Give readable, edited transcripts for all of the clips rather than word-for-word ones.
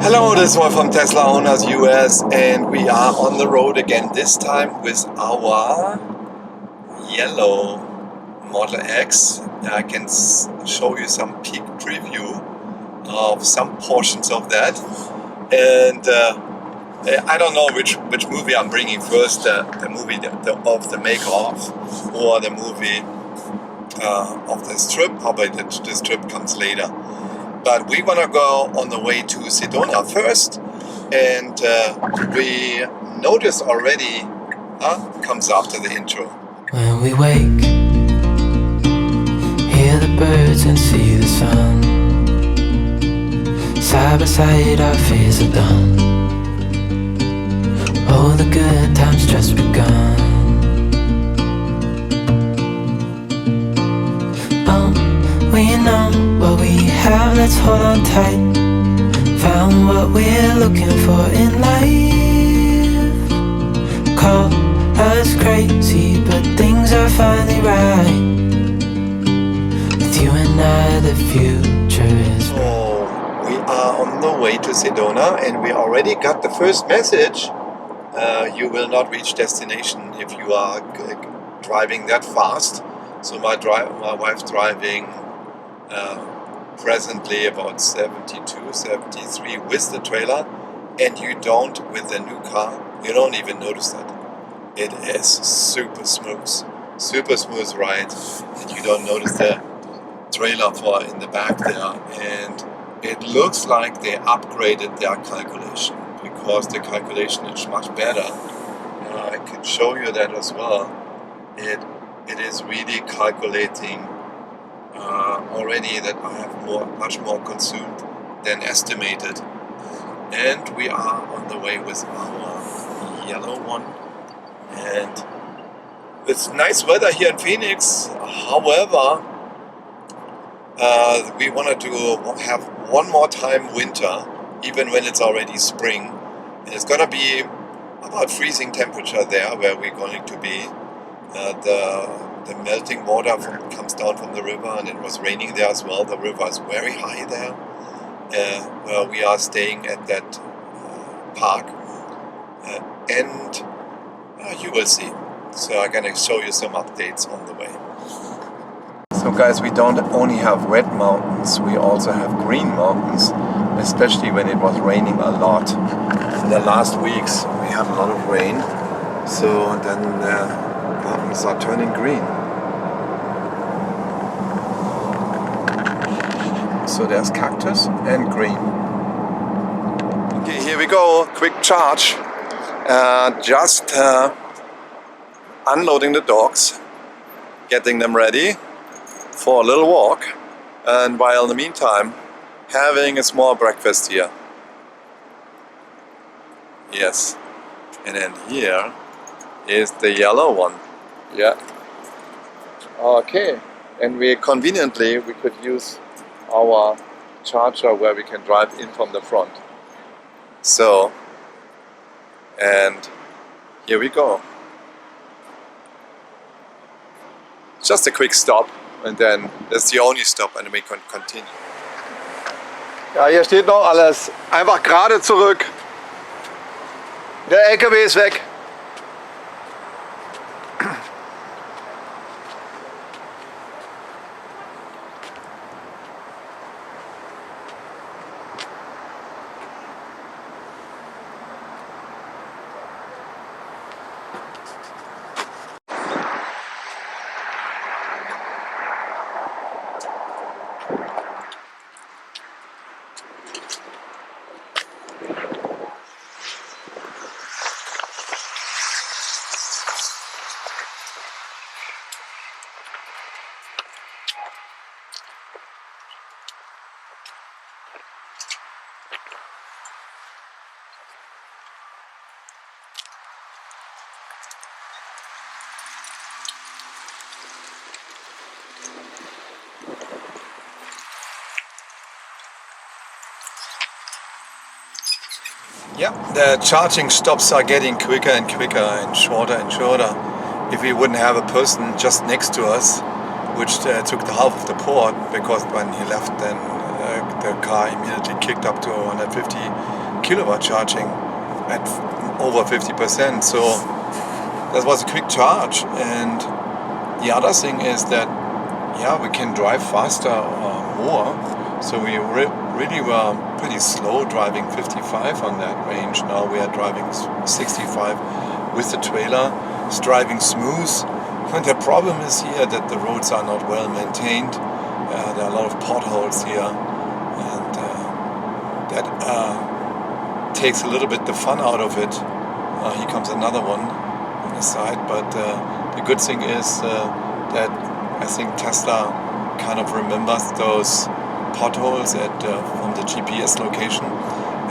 Hello, this is Wolf from Tesla Owners US, and we are on the road again, this time with our yellow Model X. I can show you some peek preview of some portions of that, and I don't know which movie I'm bringing first, the movie of the make-off or the movie of this trip. Probably this trip comes later. But we want to go on the way to Sedona first, and we noticed already, comes after the intro. When we wake, hear the birds and see the sun. Side by side our fears are done. All the good times just begun. We know what we have, let's hold on tight. Found what we're looking for in life. Call us crazy, but things are finally right. With you and I, the future is bright. So we are on the way to Sedona, and we already got the first message. You will not reach destination if you are driving that fast. So my wife's driving presently about 72, 73 with the trailer, and you don't, with the new car, you don't even notice that. It is super smooth ride, and you don't notice the trailer for in the back there. And it looks like they upgraded their calculation, because the calculation is much better. I can show you that as well. It is really calculating already that I have much more consumed than estimated. And we are on the way with our yellow one. And it's nice weather here in Phoenix. However, we wanted to have one more time winter, even when it's already spring. And it's gonna be about freezing temperature there where we're going to be. The melting water comes down from the river, and it was raining there as well. The river is very high there, where we are staying at that park, and you will see. So I'm gonna show you some updates on the way. So guys, we don't only have red mountains, we also have green mountains, especially when it was raining a lot. In the last weeks we had a lot of rain, so then mountains are turning green. So there's cactus and green. Okay, here we go. Quick charge. Just unloading the dogs, getting them ready for a little walk, and while in the meantime having a small breakfast here. Yes. And then here is the yellow one. Yeah. Okay. And we could use our charger where we can drive in from the front. So, and here we go. Just a quick stop, and then that's the only stop, and we can continue. Ja, hier steht noch alles. Einfach gerade zurück. Der LKW ist weg. Yeah, the charging stops are getting quicker and quicker and shorter. If we wouldn't have a person just next to us, which took the half of the port, because when he left then the car immediately kicked up to 150 kilowatt charging at over 50%. So that was a quick charge. And the other thing is that, yeah, we can drive faster or more. So we really were pretty slow driving 55 on that range. Now we are driving 65 with the trailer. It's driving smooth. And the problem is here that the roads are not well maintained. There are a lot of potholes here, and that takes a little bit the fun out of it. Here comes another one on the side, but the good thing is that I think Tesla kind of remembers those potholes from the GPS location,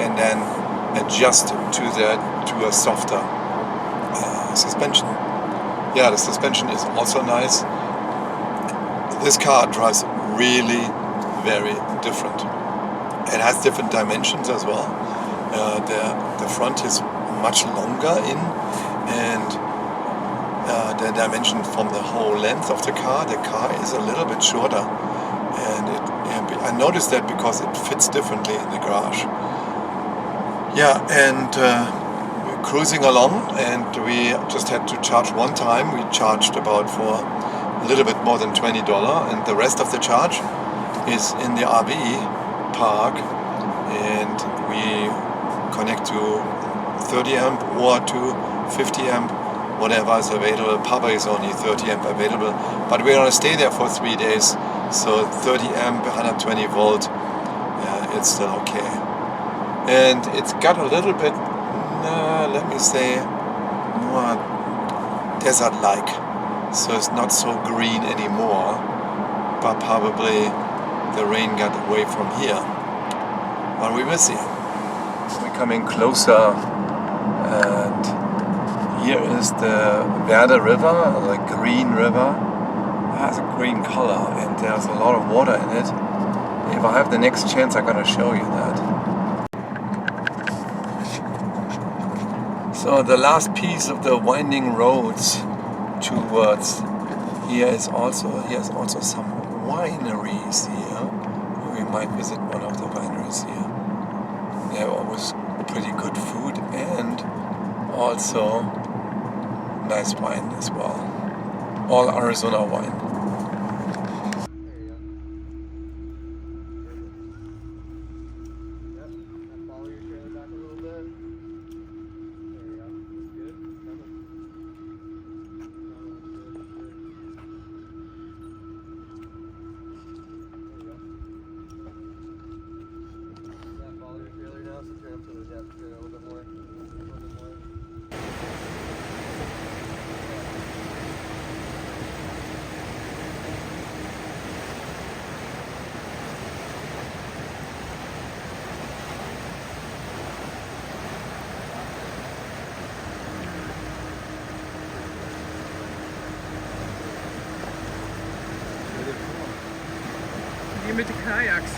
and then adjust to that to a softer suspension. Yeah, the suspension is also nice. This car drives really very different. It has different dimensions as well. The front is much longer in, and the dimension from the whole length of the car is a little bit shorter. And I noticed that because it fits differently in the garage. Yeah, and we're cruising along, and we just had to charge one time. We charged about for a little bit more than $20, and the rest of the charge is in the RV park, and we connect to 30 amp or to 50 amp, whatever is available. Power is only 30 amp available, but we're gonna stay there for 3 days, so 30 amp, 120 volt, it's still okay. And it's got a little bit, let me say, more desert-like. So it's not so green anymore, but probably the rain got away from here. But we will see. We're coming closer, and here is the Verde River, the green river. It has a green color, and there's a lot of water in it. If I have the next chance, I'm gonna show you that. So the last piece of the winding roads towards here's also some wineries here. We might visit one of the wineries here. They have always pretty good food and also nice wine as well. All Arizona wine. Hier mit den Kajaks.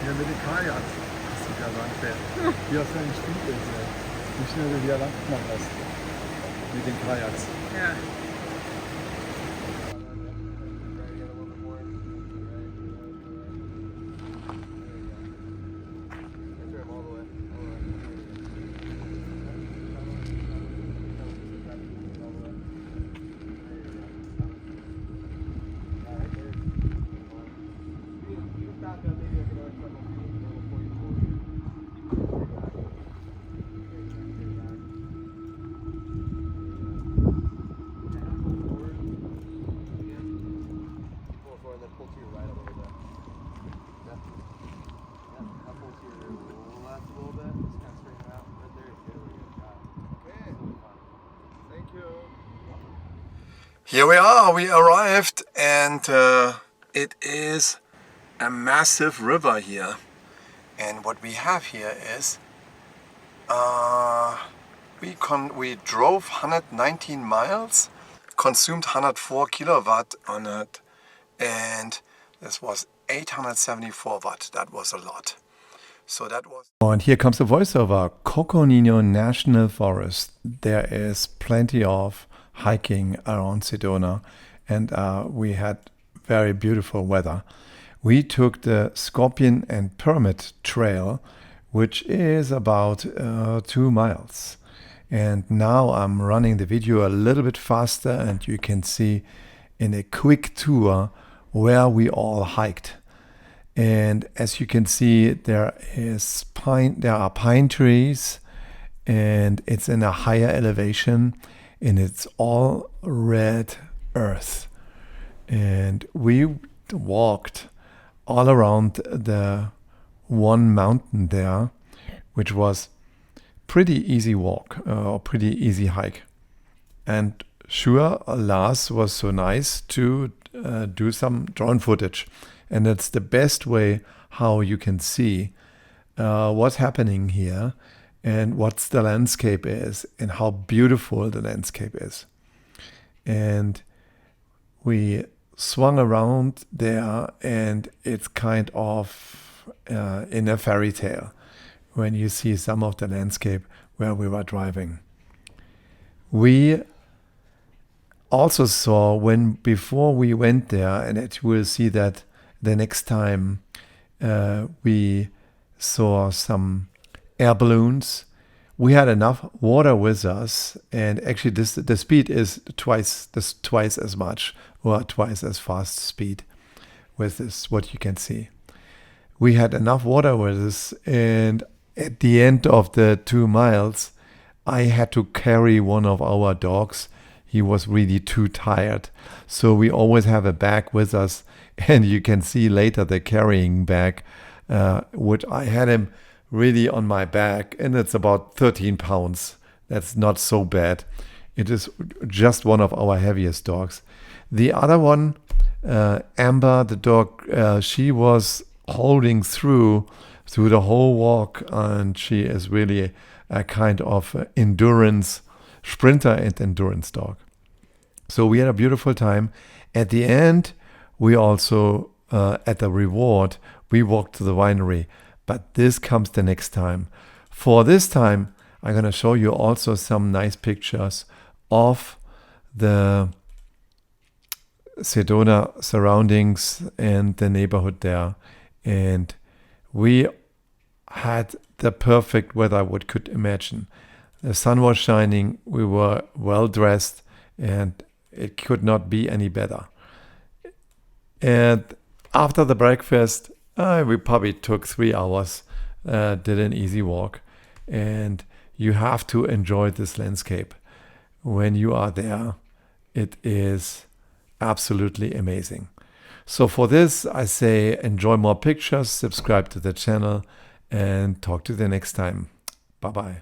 Hier mit den Kajaks. Das ist ja langfährt. Hier auf deinen Stiefel. Wie schnell du hier lang gemacht hast. Mit den Kajaks. Ja. Here we are, we arrived, and it is a massive river here. And what we have here is we drove 119 miles, consumed 104 kilowatt on it, and this was 874 watt. That was a lot. So that was. And here comes the voiceover. Coconino National Forest. There is plenty of hiking around Sedona, and we had very beautiful weather. We took the Scorpion and Pyramid Trail, which is about 2 miles. And now I'm running the video a little bit faster, and you can see in a quick tour where we all hiked. And as you can see, there are pine trees, and it's in a higher elevation, and it's all red earth. And we walked all around the one mountain there, which was pretty easy walk or pretty easy hike. And sure, Lars was so nice to do some drone footage, and that's the best way how you can see what's happening here and what's the landscape is and how beautiful the landscape is. And we swung around there, and it's kind of in a fairy tale when you see some of the landscape where we were driving. We also saw before we went there, and you will see that the next time, we saw some air balloons. We had enough water with us, and actually the speed is twice as much or twice as fast speed with this, what you can see. We had enough water with us, and at the end of the 2 miles, I had to carry one of our dogs. He was really too tired. So we always have a bag with us, and you can see later the carrying bag, which I had him really on my back, and it's about 13 pounds. That's not so bad. It is just one of our heaviest dogs. The other one, Amber, the dog, she was holding through the whole walk, and she is really a kind of endurance sprinter and endurance dog. So we had a beautiful time. At the end, we also, at the reward, we walked to the winery. But this comes the next time. For this time, I'm going to show you also some nice pictures of the Sedona surroundings and the neighborhood there. And we had the perfect weather I could imagine. The sun was shining, we were well dressed, and it could not be any better. And after the breakfast, we probably took 3 hours, did an easy walk, and you have to enjoy this landscape. When you are there, it is absolutely amazing. So for this, I say enjoy more pictures, subscribe to the channel, and talk to you the next time. Bye-bye.